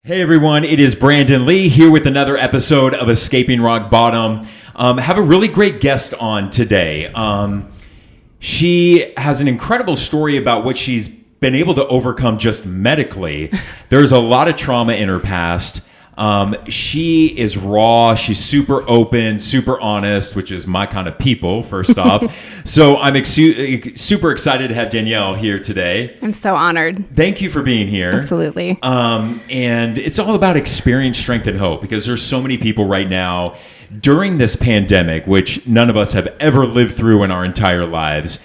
Hey everyone, it is Brandon Lee here with another episode of Escaping Rock Bottom. Have a really great guest on today. She has an incredible story about what she's been able to overcome just medically. There's a lot of trauma in her past. She is raw. She's super open, super honest, which is my kind of people, first off. So I'm super excited to have Danielle here today. I'm so honored. Thank you for being here. Absolutely. And it's all about experience, strength, and hope, because there's so many people right now during this pandemic, which none of us have ever lived through in our entire lives.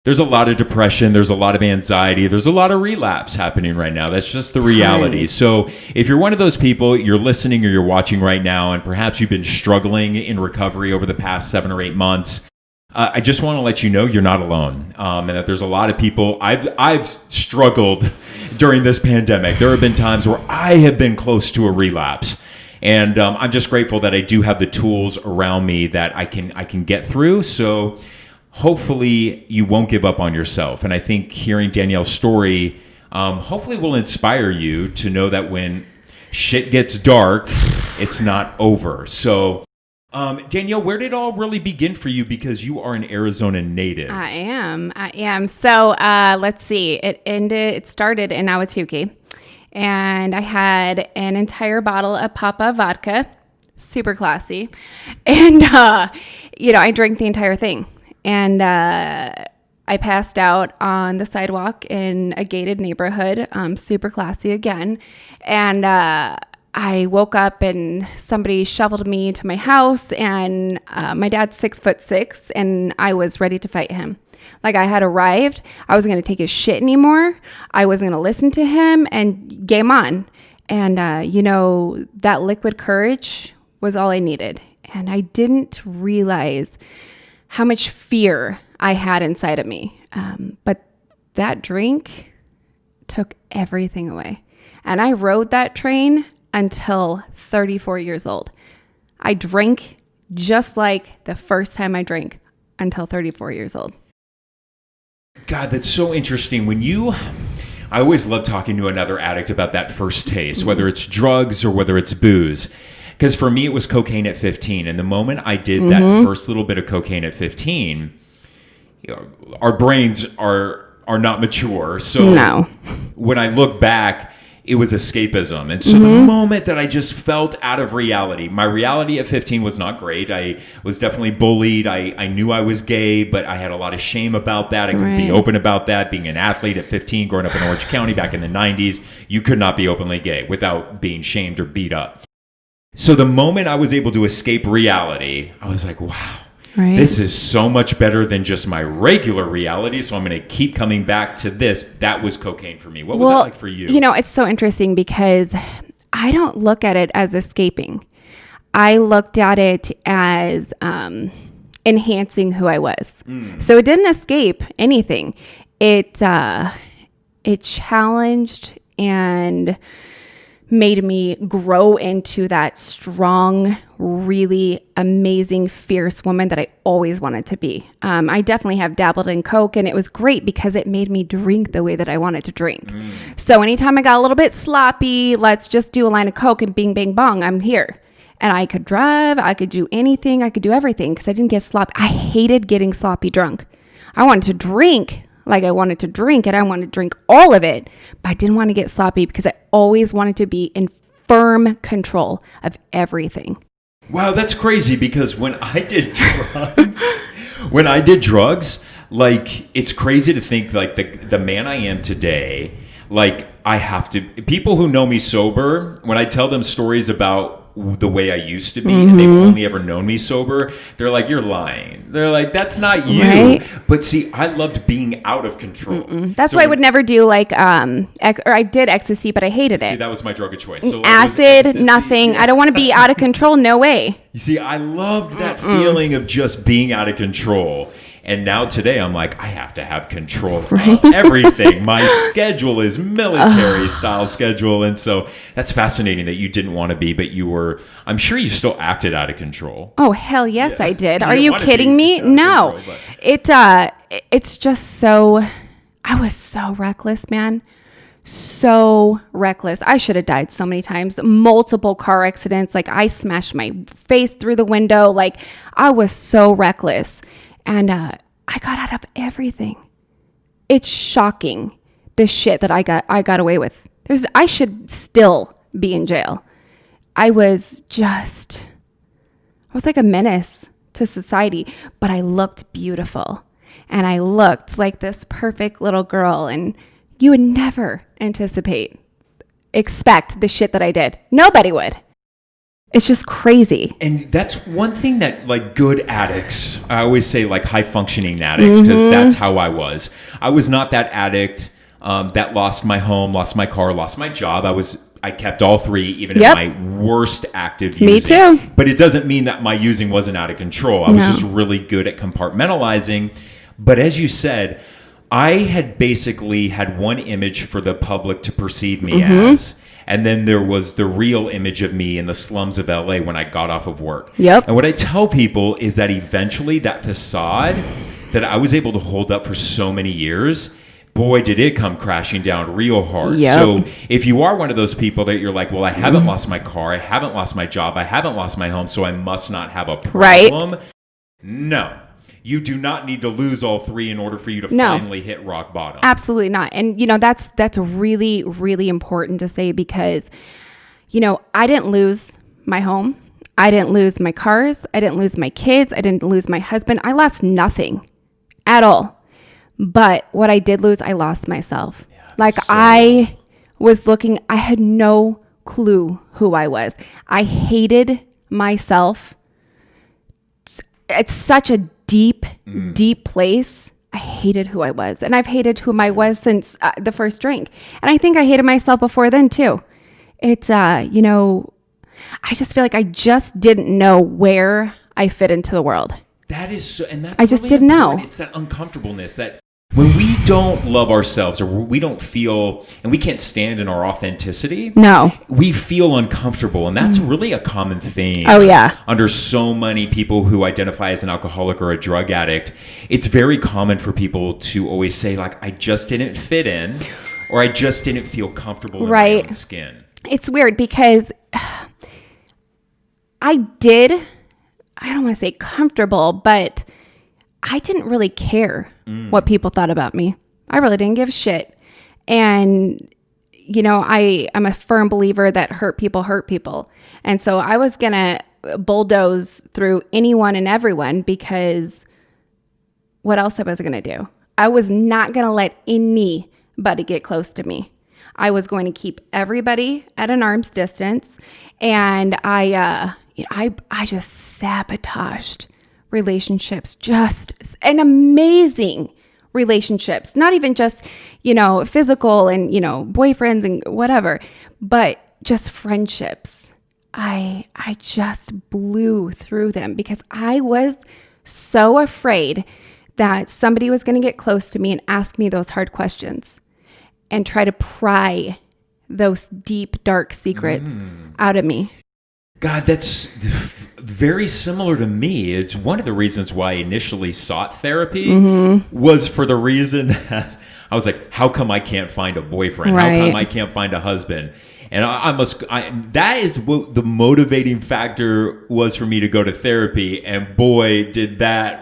There's a lot of depression. There's a lot of anxiety. There's a lot of relapse happening right now. That's just the reality. So if you're one of those people, you're listening or you're watching right now, and perhaps you've been struggling in recovery over the past 7 or 8 months, I just want to let you know you're not alone, and that there's a lot of people. I've struggled during this pandemic. There have been times where I have been close to a relapse. And I'm just grateful that I do have the tools around me that I can get through. So hopefully you won't give up on yourself. And I think hearing Danielle's story hopefully will inspire you to know that when shit gets dark, it's not over. So Danielle, where did it all really begin for you? Because you are an Arizona native. I am. So let's see. It started in Ahwatukee. And I had an entire bottle of Papa vodka, super classy. And, I drank the entire thing. And I passed out on the sidewalk in a gated neighborhood, super classy again. And I woke up and somebody shoveled me to my house. And my dad's 6'6", and I was ready to fight him. Like, I had arrived. I wasn't going to take his shit anymore. I wasn't going to listen to him, and game on. And, that liquid courage was all I needed. And I didn't realize how much fear I had inside of me. But that drink took everything away. And I rode that train until 34 years old. I drank just like the first time I drank until 34 years old. God, that's so interesting. I always love talking to another addict about that first taste, whether it's drugs or whether it's booze. Because for me, it was cocaine at 15. And the moment I did that first little bit of cocaine at 15, our brains are not mature. So no. When I look back, it was escapism. And so the moment that I just felt out of reality, my reality at 15 was not great. I was definitely bullied. I knew I was gay, but I had a lot of shame about that. I couldn't be open about that. Being an athlete at 15, growing up in Orange County back in the 90s, you could not be openly gay without being shamed or beat up. So the moment I was able to escape reality, I was like, wow. Right. This is so much better than just my regular reality, so I'm going to keep coming back to this. That was cocaine for me. What was that like for you? It's so interesting because I don't look at it as escaping. I looked at it as enhancing who I was. So it didn't escape anything. It challenged and made me grow into that strong, really amazing, fierce woman that I always wanted to be. I definitely have dabbled in Coke, and it was great because it made me drink the way that I wanted to drink. So anytime I got a little bit sloppy, let's just do a line of Coke and bing, bang, bong, I'm here. And I could drive, I could do anything, I could do everything because I didn't get sloppy. I hated getting sloppy drunk. I wanted to drink like I wanted to drink, and I wanted to drink all of it, but I didn't want to get sloppy because I always wanted to be in firm control of everything. Wow, that's crazy because when I did drugs, like, it's crazy to think like the man I am today, like, I have to, people who know me sober, when I tell them stories about the way I used to be, and they've only ever known me sober, they're like, you're lying. They're like, that's not you. Right? But see, I loved being out of control. That's why I would never do like, or I did ecstasy, but I hated it. See, that was my drug of choice. So acid, nothing. Yeah. I don't want to be out of control. No way. You see, I loved that feeling of just being out of control. And now today I'm like, I have to have control of everything. My schedule is military style schedule. And so that's fascinating that you didn't want to be, but you were, I'm sure you still acted out of control. Oh, hell yes, I did. Are you kidding me? No. It's just so, I was so reckless, man. so reckless. I should have died so many times. Multiple car accidents. Like I smashed my face through the window. Like I was so reckless. And I got out of everything. It's shocking the shit that I got away with. I should still be in jail. I was like a menace to society, but I looked beautiful and I looked like this perfect little girl, and you would never expect the shit that I did. Nobody would. It's just crazy. And that's one thing that like good addicts, I always say like high functioning addicts, because that's how I was. I was not that addict that lost my home, lost my car, lost my job. I kept all three, even in my worst active using. Me too. But it doesn't mean that my using wasn't out of control. I was just really good at compartmentalizing. But as you said, I had basically had one image for the public to perceive me as. And then there was the real image of me in the slums of LA when I got off of work. Yep. And what I tell people is that eventually that facade that I was able to hold up for so many years, boy, did it come crashing down real hard. Yep. So if you are one of those people that you're like, well, I haven't lost my car, I haven't lost my job, I haven't lost my home, so I must not have a problem. Right. No. You do not need to lose all three in order for you to finally hit rock bottom. Absolutely not. And, that's really, really important to say because, I didn't lose my home. I didn't lose my cars. I didn't lose my kids. I didn't lose my husband. I lost nothing at all. But what I did lose, I lost myself. I was looking, I had no clue who I was. I hated myself. It's such a deep place. I hated who I was. And I've hated who I was since the first drink. And I think I hated myself before then too. It's, I just feel like I just didn't know where I fit into the world. That is so, and that's I just didn't know. It's that uncomfortableness that when we don't love ourselves or we don't feel, and we can't stand in our authenticity. No. We feel uncomfortable. And that's really a common theme. Oh, yeah. Under so many people who identify as an alcoholic or a drug addict, it's very common for people to always say like, I just didn't fit in, or I just didn't feel comfortable in my own skin. It's weird because I don't want to say comfortable, but I didn't really care what people thought about me. I really didn't give a shit. And, I'm a firm believer that hurt people. And so I was going to bulldoze through anyone and everyone because what else was I going to do? I was not going to let anybody get close to me. I was going to keep everybody at an arm's distance. And I just sabotaged relationships, just an amazing relationships, not even just, physical and, boyfriends and whatever, but just friendships. I just blew through them because I was so afraid that somebody was going to get close to me and ask me those hard questions and try to pry those deep, dark secrets out of me. God, that's very similar to me. It's one of the reasons why I initially sought therapy was for the reason that I was like, how come I can't find a boyfriend? Right. How come I can't find a husband? And that is what the motivating factor was for me to go to therapy. And boy,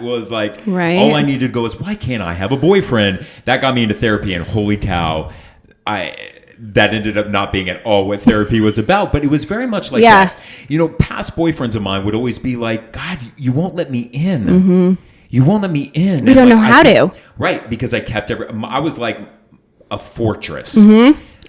was like, all I needed to go is, why can't I have a boyfriend? That got me into therapy, and holy cow, that ended up not being at all what therapy was about, but it was very much like that. Past boyfriends of mine would always be like, God, you won't let me in. You won't let me in. You don't know how to. Right, because I kept I was like a fortress.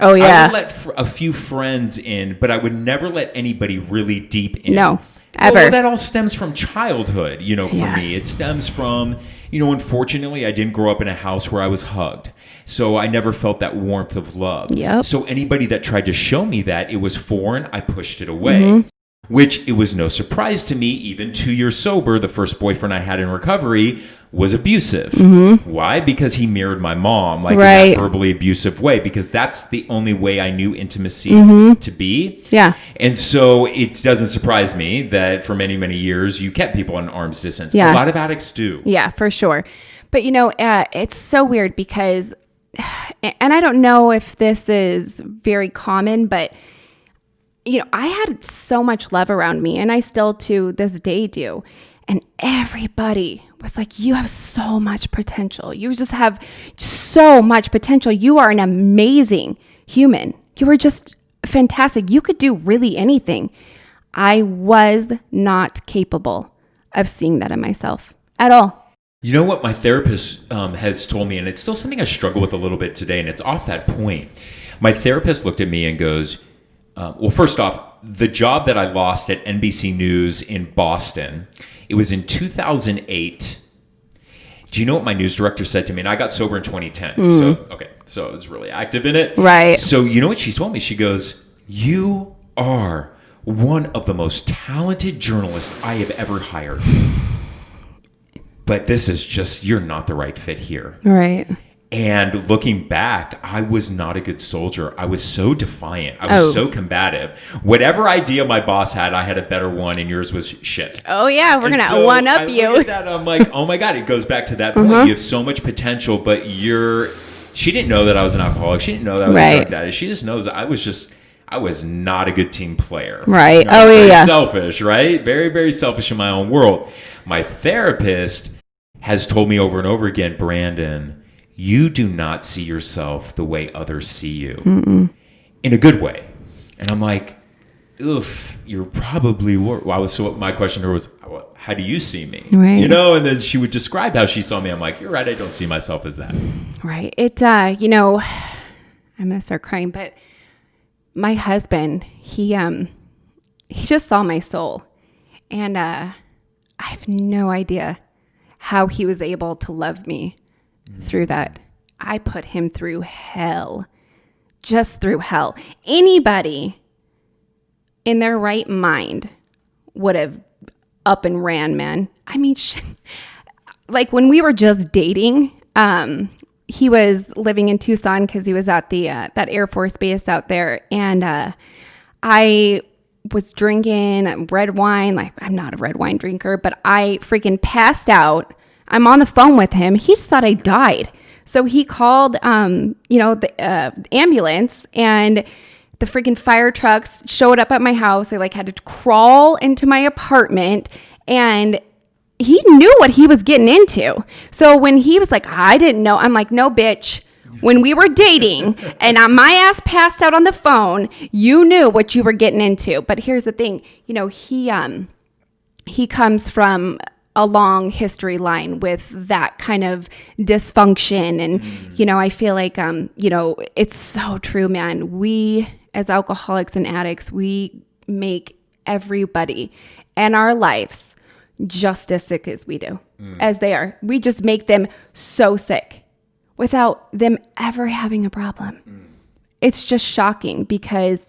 Oh, yeah. I would let a few friends in, but I would never let anybody really deep in. No, ever. Well, that all stems from childhood, for me. It stems from, unfortunately, I didn't grow up in a house where I was hugged. So I never felt that warmth of love. Yep. So anybody that tried to show me that it was foreign, I pushed it away. Which it was no surprise to me, even 2 years sober, the first boyfriend I had in recovery was abusive. Why? Because he mirrored my mom, like in a verbally abusive way, because that's the only way I knew intimacy to be. Yeah. And so it doesn't surprise me that for many, many years, you kept people at an arm's distance. Yeah. A lot of addicts do. Yeah, for sure. But, it's so weird because and I don't know if this is very common, but I had so much love around me, and I still to this day do. And everybody was like, you have so much potential. You just have so much potential. You are an amazing human. You are just fantastic. You could do really anything. I was not capable of seeing that in myself at all. You know what my therapist has told me, and it's still something I struggle with a little bit today, and it's off that point. My therapist looked at me and goes, well, first off, the job that I lost at NBC News in Boston, it was in 2008. Do you know what my news director said to me? And I got sober in 2010. So I was really active in it. Right. So you know what she told me? She goes, you are one of the most talented journalists I have ever hired. But this is just, you're not the right fit here. Right. And looking back, I was not a good soldier. I was so defiant. I was so combative. Whatever idea my boss had, I had a better one, and yours was shit. Oh, yeah. We're going to one up you. Look at that, I'm like, oh my God, it goes back to that point. You have so much potential, but she didn't know that I was an alcoholic. She didn't know that I was a drug addict. She just knows that I was not a good team player. Right. Very selfish, right? Very, very selfish in my own world. My therapist has told me over and over again, Brandon, you do not see yourself the way others see you. In a good way. And I'm like, ugh, you're probably so my question to her was, how do you see me? Right. And then she would describe how she saw me. I'm like, you're right, I don't see myself as that. Right. It, I'm going to start crying, but my husband, he just saw my soul. And I have no idea how he was able to love me through that. I put him through hell, just through hell. Anybody in their right mind would have up and ran, man. I mean, like when we were just dating, he was living in Tucson because he was at the that Air Force base out there, and I was drinking red wine. Like, I'm not a red wine drinker, but I freaking passed out. I'm on the phone with him. He just thought I died. So he called, the ambulance, and the freaking fire trucks showed up at my house. They had to crawl into my apartment, and he knew what he was getting into. So when he was like, I didn't know, I'm like, no, bitch. When we were dating and my ass passed out on the phone, you knew what you were getting into. But here's the thing, he comes from a long history line with that kind of dysfunction. And, I feel like, it's so true, man. We as alcoholics and addicts, we make everybody in our lives just as sick as we do, as they are. We just make them so sick without them ever having a problem. It's just shocking because,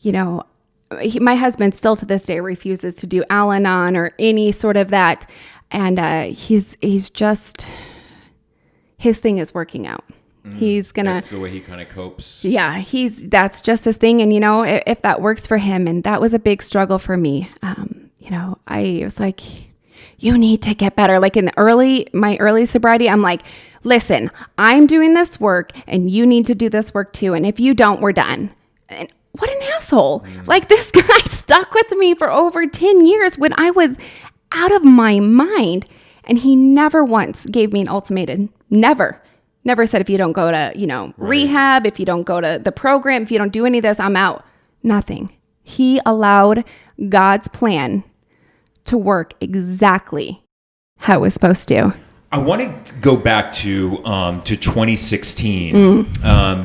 my husband still to this day refuses to do Al-Anon or any sort of that. And he's just, his thing is working out. He's going to. That's the way he kind of copes. Yeah, that's just his thing. And, if that works for him, and that was a big struggle for me. I was like, you need to get better. Like in my early sobriety, I'm like, listen, I'm doing this work and you need to do this work too. And if you don't, we're done. And what an asshole. Like this guy stuck with me for over 10 years when I was out of my mind. And he never once gave me an ultimatum. Never said, if you don't go to, rehab, if you don't go to the program, if you don't do any of this, I'm out. Nothing. He allowed God's plan to work exactly how it was supposed to. I want to go back to 2016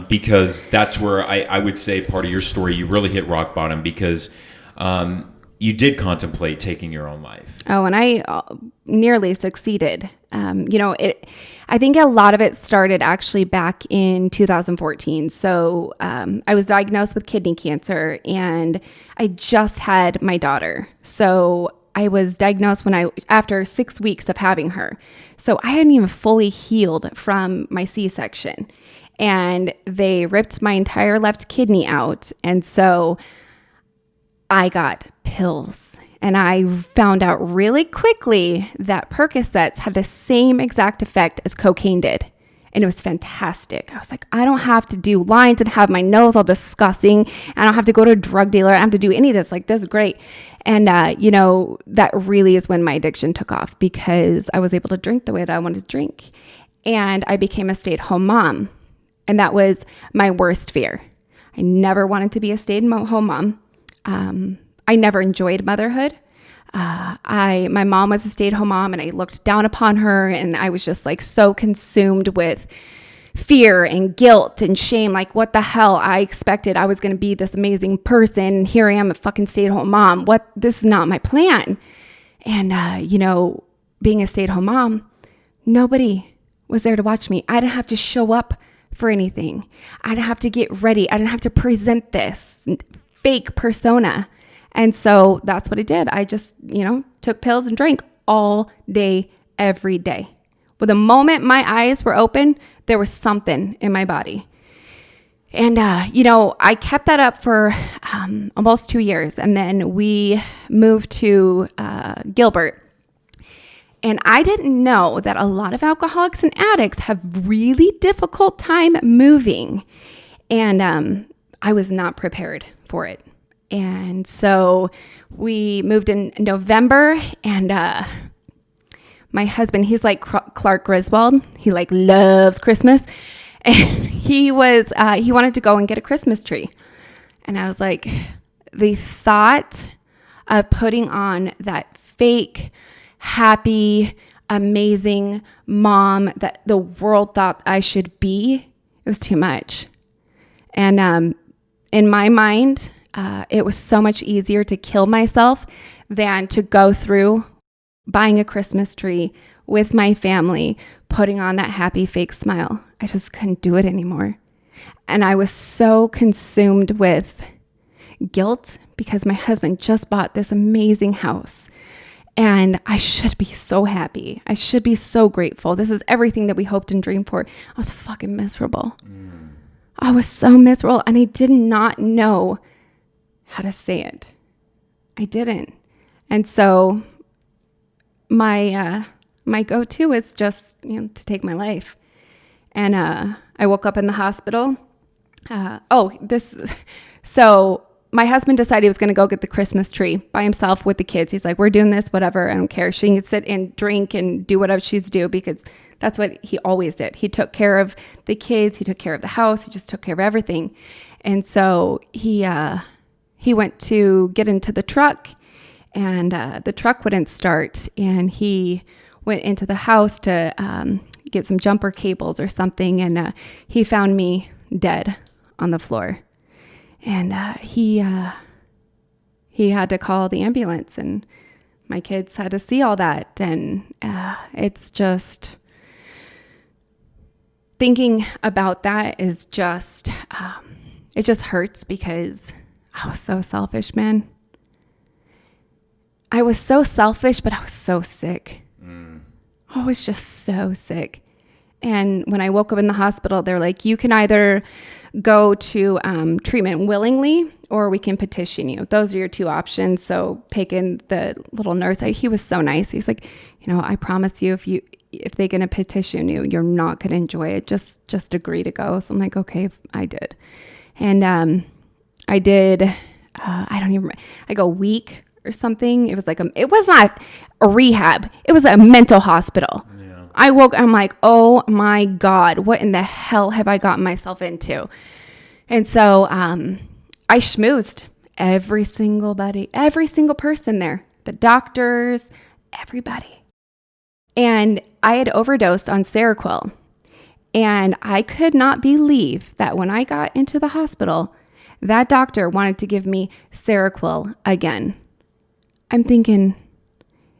because that's where I would say part of your story, you really hit rock bottom because you did contemplate taking your own life. Oh, and I nearly succeeded. I think a lot of it started actually back in 2014. So I was diagnosed with kidney cancer and I just had my daughter. So I was diagnosed after 6 weeks of having her. So I hadn't even fully healed from my C-section, and they ripped my entire left kidney out. And so I got pills, and I found out really quickly that Percocets had the same exact effect as cocaine did. And it was fantastic. I was like, I don't have to do lines and have my nose all disgusting. I don't have to go to a drug dealer. I don't have to do any of this. Like, this is great. And, that really is when my addiction took off, because I was able to drink the way that I wanted to drink. And I became a stay-at-home mom. And that was my worst fear. I never wanted to be a stay-at-home mom. I never enjoyed motherhood. My mom was a stay-at-home mom, and I looked down upon her, and I was just like so consumed with fear and guilt and shame. Like, what the hell? I expected I was going to be this amazing person, and here I am, a fucking stay-at-home mom. This is not my plan. And, being a stay-at-home mom, nobody was there to watch me. I didn't have to show up for anything. I didn't have to get ready. I didn't have to present this fake persona. And so that's what I did. I just, took pills and drank all day, every day. But the moment my eyes were open, there was something in my body. And, I kept that up for almost 2 years. And then we moved to Gilbert. And I didn't know that a lot of alcoholics and addicts have really difficult time moving. And I was not prepared for it. And so we moved in November, and my husband, he's like Clark Griswold. He like loves Christmas. And he wanted to go and get a Christmas tree. And I was like, the thought of putting on that fake, happy, amazing mom that the world thought I should be, it was too much. And in my mind, it was so much easier to kill myself than to go through buying a Christmas tree with my family, putting on that happy fake smile. I just couldn't do it anymore. And I was so consumed with guilt because my husband just bought this amazing house. And I should be so happy. I should be so grateful. This is everything that we hoped and dreamed for. I was fucking miserable. I was so miserable, and I did not know how to say it. I didn't. And so my go-to is just, to take my life. And I woke up in the hospital. So my husband decided he was going to go get the Christmas tree by himself with the kids. He's like, we're doing this, whatever. I don't care. She can sit and drink and do whatever she's do, because that's what he always did. He took care of the kids. He took care of the house. He just took care of everything. And so he went to get into the truck, and the truck wouldn't start. And he went into the house to get some jumper cables or something. And he found me dead on the floor. And he had to call the ambulance, and my kids had to see all that. And it's just, thinking about that is just, it just hurts, because I was so selfish, man. I was so selfish, but I was so sick. I was just so sick. And when I woke up in the hospital, they're like, you can either go to treatment willingly, or we can petition you. Those are your two options. So picking the little nurse, he was so nice. He's like, I promise you, if they're going to petition you, you're not going to enjoy it. Just agree to go. So I'm like, okay, I did. And I did, I don't even remember, like a week or something. It was it was not a rehab. It was a mental hospital. Yeah. I'm like, oh my God, what in the hell have I gotten myself into? And so I schmoozed every single person there, the doctors, everybody. And I had overdosed on Seroquel. And I could not believe that when I got into the hospital, that doctor wanted to give me Seroquel again. I'm thinking,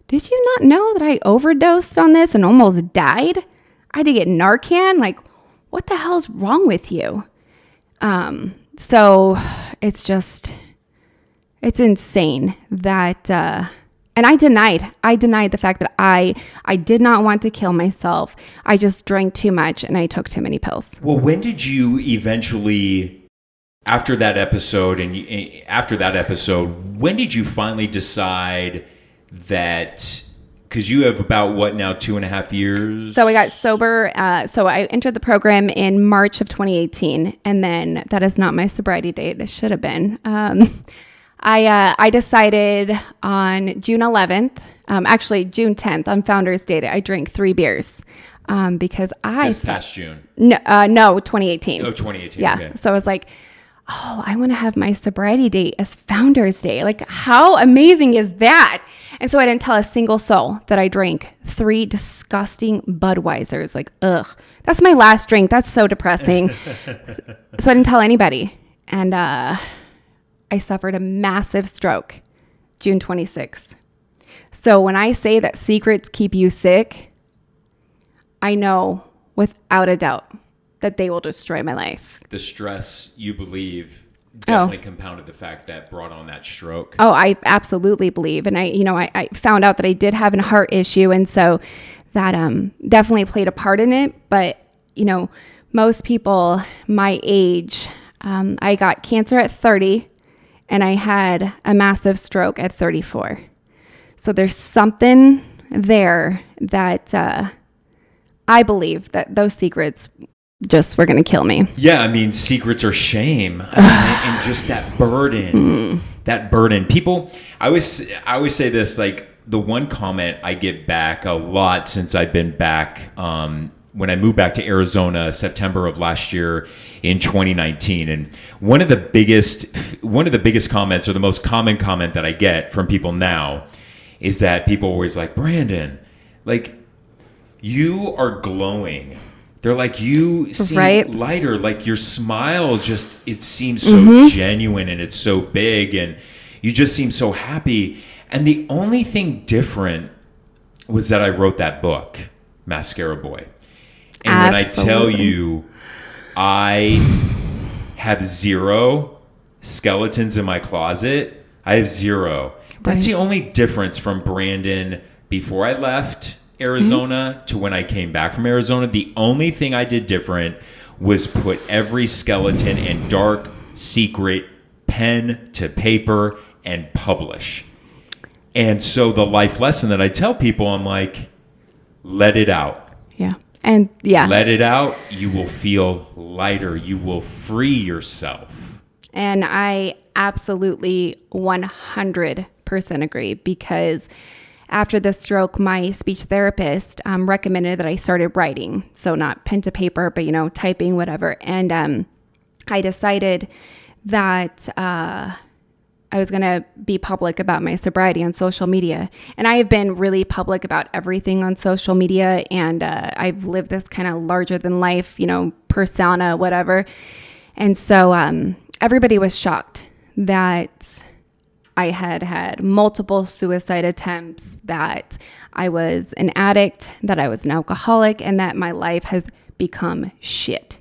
did you not know that I overdosed on this and almost died? I had to get Narcan. Like, what the hell's wrong with you? So it's insane that, and I denied the fact that I did not want to kill myself. I just drank too much and I took too many pills. Well, when did you eventually, after that episode, when did you finally decide that because you have about what now, 2.5 years? So I got sober. So I entered the program in March of 2018. And then that is not my sobriety date. It should have been. I decided on June 11th, actually June 10th on Founders Day, I drank 3 beers. Because This past June. No, 2018. Oh, 2018. Yeah. Okay. So I was like, oh, I want to have my sobriety date as Founders Day. Like, how amazing is that? And so I didn't tell a single soul that I drank 3 disgusting Budweisers. Like, ugh, that's my last drink. That's so depressing. So I didn't tell anybody. And I suffered a massive stroke June 26th. So when I say that secrets keep you sick, I know without a doubt that they will destroy my life. The stress, you believe, definitely compounded the fact that brought on that stroke. Oh, I absolutely believe. And I found out that I did have a heart issue. And so that definitely played a part in it. But, most people my age, I got cancer at 30 and I had a massive stroke at 34. So there's something there that I believe that those secrets just were going to kill me. Yeah, I mean, secrets are shame. And just that burden. That burden. People, I always say this, like, the one comment I get back a lot since I've been back, when I moved back to Arizona, September of last year in 2019. And one of the biggest comments, or the most common comment that I get from people now, is that people are always like, Brandon, like, you are glowing. They're like, you seem lighter. Like, your smile just, it seems so genuine and it's so big and you just seem so happy. And the only thing different was that I wrote that book, Mascara Boy. And when I tell you, I have 0 skeletons in my closet, I have 0. That's the only difference from Brandon before I left Arizona to when I came back from Arizona. The only thing I did different was put every skeleton and dark secret pen to paper and publish. And so the life lesson that I tell people, I'm like, let it out. Yeah. And yeah. Let it out. You will feel lighter. You will free yourself. And I absolutely 100% agree, because after the stroke, my speech therapist recommended that I started writing. So not pen to paper, but, typing, whatever. And I decided that I was going to be public about my sobriety on social media. And I have been really public about everything on social media. And I've lived this kind of larger than life, persona, whatever. And so everybody was shocked that I had multiple suicide attempts, that I was an addict, that I was an alcoholic, and that my life has become shit.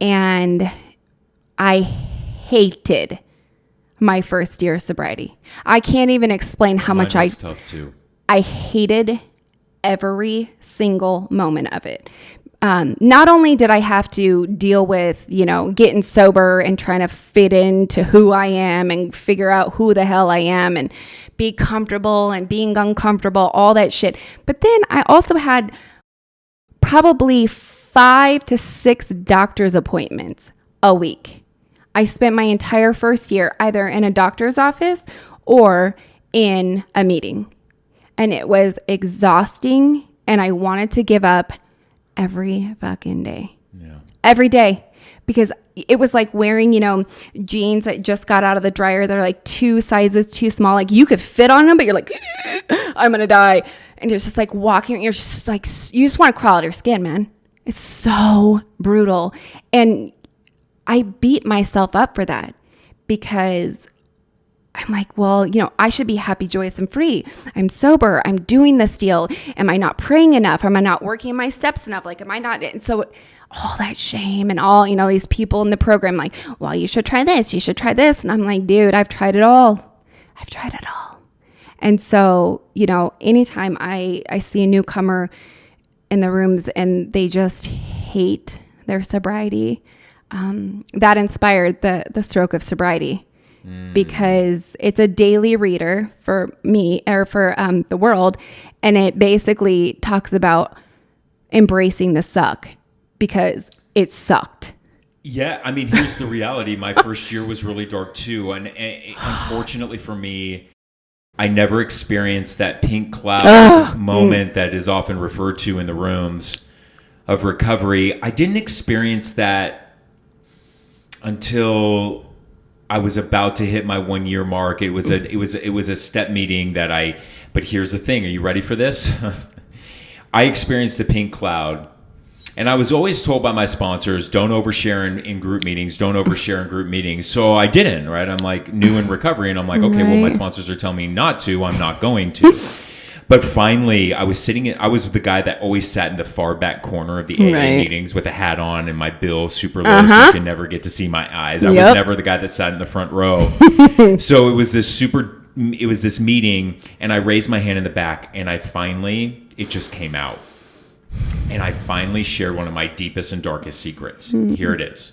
And I hated my first year of sobriety. I can't even explain how much Mine was tough too. I hated every single moment of it. Not only did I have to deal with, getting sober and trying to fit into who I am and figure out who the hell I am and be comfortable and being uncomfortable, all that shit. But then I also had probably 5 to 6 doctor's appointments a week. I spent my entire first year either in a doctor's office or in a meeting. And it was exhausting, and I wanted to give up every fucking day. Yeah. Every day. Because it was like wearing, jeans that just got out of the dryer. They're like 2 sizes too small. Like, you could fit on them, but you're like, I'm going to die. And it's just like walking. You're just like, you just want to crawl out of your skin, man. It's so brutal. And I beat myself up for that, because I'm like, well, I should be happy, joyous, and free. I'm sober. I'm doing this deal. Am I not praying enough? Am I not working my steps enough? Like, am I not? And so all that shame and all, these people in the program, like, well, you should try this. You should try this. And I'm like, dude, I've tried it all. I've tried it all. And so, anytime I see a newcomer in the rooms and they just hate their sobriety, that inspired the stroke of sobriety. because it's a daily reader for me or for the world. And it basically talks about embracing the suck because it sucked. Yeah, I mean, here's the reality. My first year was really dark too. And unfortunately for me, I never experienced that pink cloud moment that is often referred to in the rooms of recovery. I didn't experience that until I was about to hit my 1 year mark. It was a step meeting but here's the thing. Are you ready for this? I experienced the pink cloud. And I was always told by my sponsors, don't overshare in group meetings, don't overshare in group meetings. So I didn't, right? I'm like new in recovery and I'm like, okay, well, my sponsors are telling me not to, I'm not going to. But finally, I was the guy that always sat in the far back corner of the AA meetings with a hat on and my bill super low so you can never get to see my eyes. I was never the guy that sat in the front row. So it was this meeting and I raised my hand in the back and it just came out. And I finally shared one of my deepest and darkest secrets. Here it is.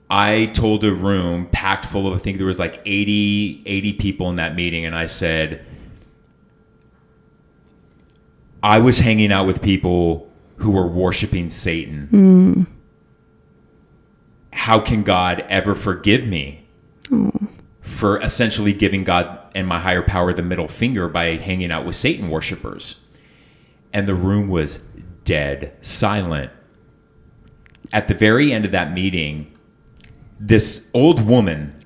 I told a room packed full of, I think there was like 80 people in that meeting. And I said, I was hanging out with people who were worshiping Satan. How can God ever forgive me for essentially giving God and my higher power the middle finger by hanging out with Satan worshipers? And the room was dead silent. At the very end of that meeting, this old woman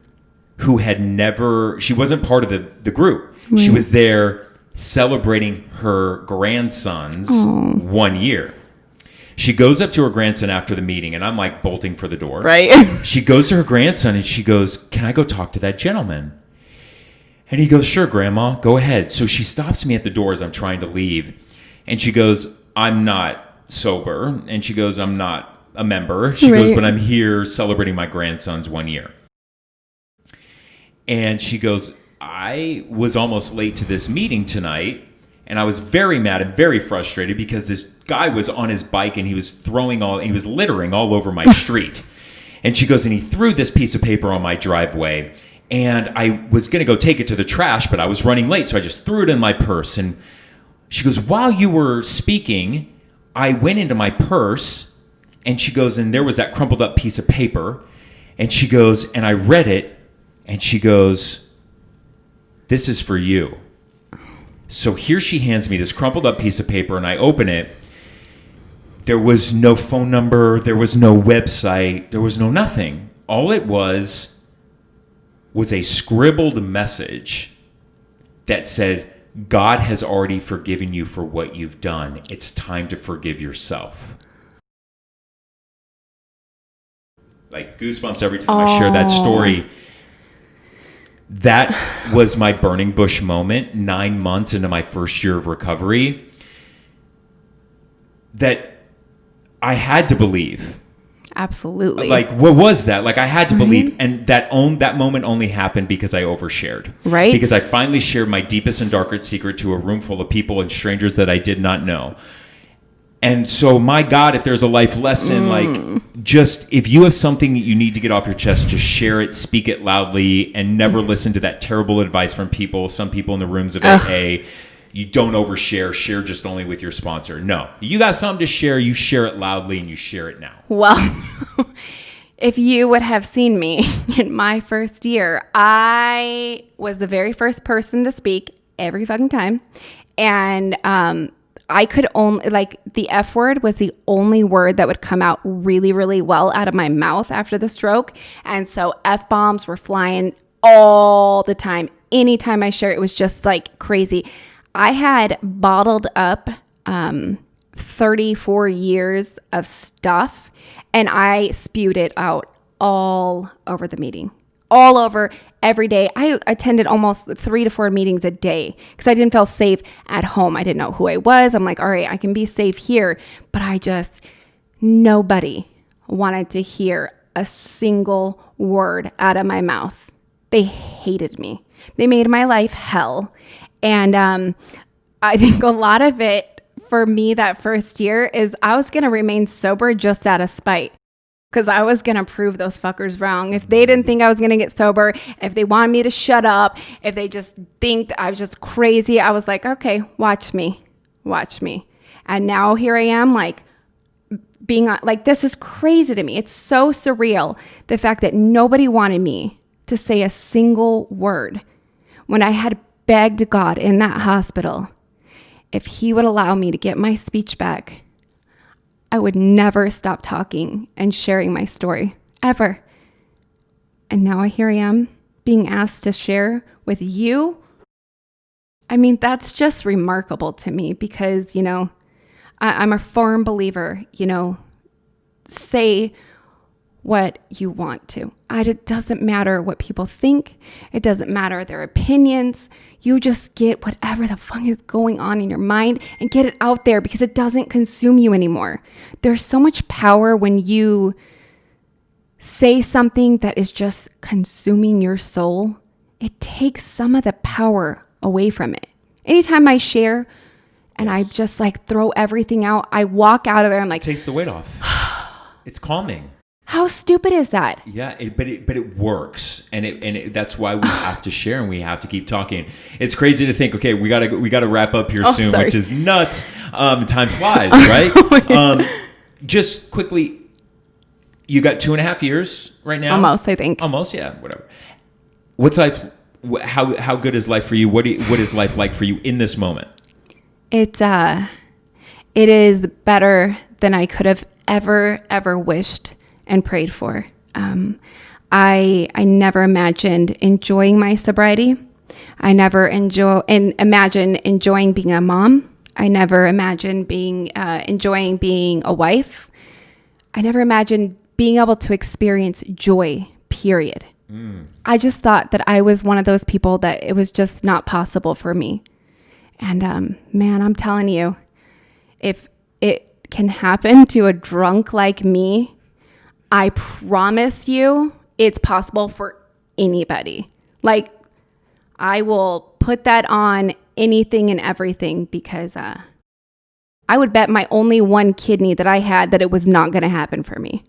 who she wasn't part of the group. Right. She was there celebrating her grandson's 1 year. She goes up to her grandson after the meeting, and I'm like bolting for the door. Right. She goes to her grandson and she goes, can I go talk to that gentleman? And he goes, sure, Grandma, go ahead. So she stops me at the door as I'm trying to leave. And she goes, I'm not sober. And she goes, I'm not a member. She goes, but I'm here celebrating my grandson's 1 year. And she goes, I was almost late to this meeting tonight. And I was very mad and very frustrated because this guy was on his bike and he was littering all over my street. And she goes, and he threw this piece of paper on my driveway. And I was going to go take it to the trash, but I was running late. So I just threw it in my purse. And she goes, while you were speaking, I went into my purse, and she goes, and there was that crumpled up piece of paper, and she goes, and I read it, and she goes, this is for you. So here she hands me this crumpled up piece of paper, and I open it. There was no phone number, there was no website, there was no nothing. All it was a scribbled message that said, God has already forgiven you for what you've done. It's time to forgive yourself. Like goosebumps every time I share that story. That was my burning bush moment 9 months into my first year of recovery that I had to believe. Absolutely. Like, what was that? Like, I had to believe. And that moment only happened because I overshared. Right. Because I finally shared my deepest and darkest secret to a room full of people and strangers that I did not know. And so, my God, if there's a life lesson, like, just if you have something that you need to get off your chest, just share it, speak it loudly, and never listen to that terrible advice from some people in the rooms of AA. You don't overshare. Share just only with your sponsor. No. You got something to share. You share it loudly and you share it now. Well, if you would have seen me in my first year, I was the very first person to speak every fucking time. And I could only, like, the F word was the only word that would come out really, really well out of my mouth after the stroke. And so F-bombs were flying all the time. Anytime I shared, it was just like crazy. I had bottled up 34 years of stuff, and I spewed it out all over the meeting, all over every day. I attended almost 3 to 4 meetings a day because I didn't feel safe at home. I didn't know who I was. I'm like, all right, I can be safe here. But nobody wanted to hear a single word out of my mouth. They hated me. They made my life hell. And I think a lot of it for me that first year is I was going to remain sober just out of spite. because I was going to prove those fuckers wrong. If they didn't think I was going to get sober, if they wanted me to shut up, if they just think that I was just crazy, I was like, okay, watch me. And now here I am, like, being like, this is crazy to me. It's so surreal. The fact that nobody wanted me to say a single word when I had begged God in that hospital, if he would allow me to get my speech back, I would never stop talking and sharing my story, ever. And now here I am being asked to share with you. I mean, that's just remarkable to me because, I'm a firm believer, say what you want to. It doesn't matter what people think. It doesn't matter their opinions. You just get whatever the fuck is going on in your mind and get it out there because it doesn't consume you anymore. There's so much power when you say something that is just consuming your soul. It takes some of the power away from it. Anytime I share and I just like throw everything out, I walk out of there, I'm like, takes the weight off. It's calming. How stupid is that? Yeah, but it works, and that's why we have to share and we have to keep talking. It's crazy to think. Okay, we gotta wrap up here soon, which is nuts. Time flies, right? Just quickly, you got 2.5 years right now. Almost, I think. Almost, yeah, whatever. What's life? How good is life for you? What is life like for you in this moment? It is better than I could have ever wished and prayed for. I never imagined enjoying my sobriety. I never imagined enjoying being a mom. I never imagined enjoying being a wife. I never imagined being able to experience joy, period. I just thought that I was one of those people that it was just not possible for me. And man, I'm telling you, if it can happen to a drunk like me, I promise you it's possible for anybody. Like, I will put that on anything and everything because I would bet my only one kidney that I had that it was not going to happen for me.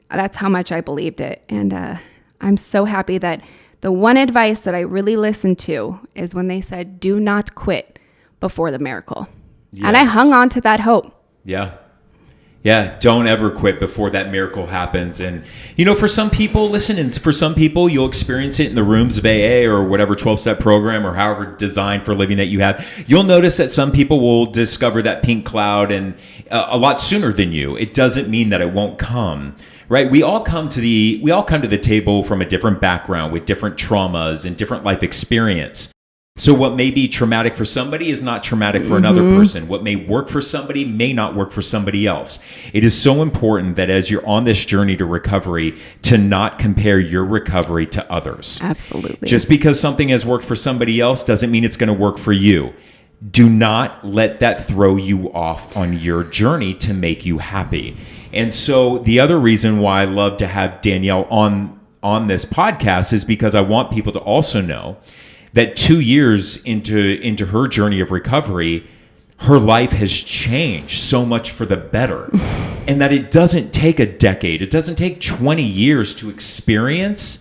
That's how much I believed it. And I'm so happy that the one advice that I really listened to is when they said, do not quit before the miracle. Yes. And I hung on to that hope. Yeah, don't ever quit before that miracle happens. And, for some people, for some people, you'll experience it in the rooms of AA or whatever 12-step program or however designed for living that you have. You'll notice that some people will discover that pink cloud and a lot sooner than you. It doesn't mean that it won't come. Right? We all come to the table from a different background with different traumas and different life experience. So what may be traumatic for somebody is not traumatic for another person. What may work for somebody may not work for somebody else. It is so important that as you're on this journey to recovery, to not compare your recovery to others. Absolutely. Just because something has worked for somebody else doesn't mean it's going to work for you. Do not let that throw you off on your journey to make you happy. And so the other reason why I love to have Danielle on this podcast is because I want people to also know that 2 years into her journey of recovery, her life has changed so much for the better. And that it doesn't take a decade, it doesn't take 20 years to experience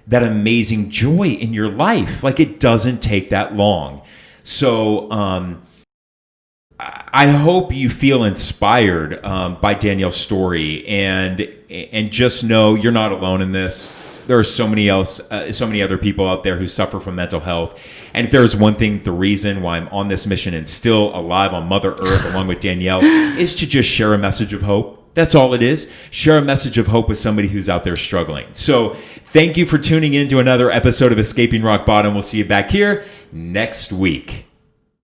that amazing joy in your life. Like, it doesn't take that long. So I hope you feel inspired by Danielle's story, and just know you're not alone in this. There are so many other people out there who suffer from mental health. And if there's one thing, the reason why I'm on this mission and still alive on Mother Earth along with Danielle is to just share a message of hope. That's all it is. Share a message of hope with somebody who's out there struggling. So thank you for tuning in to another episode of Escaping Rock Bottom. We'll see you back here next week.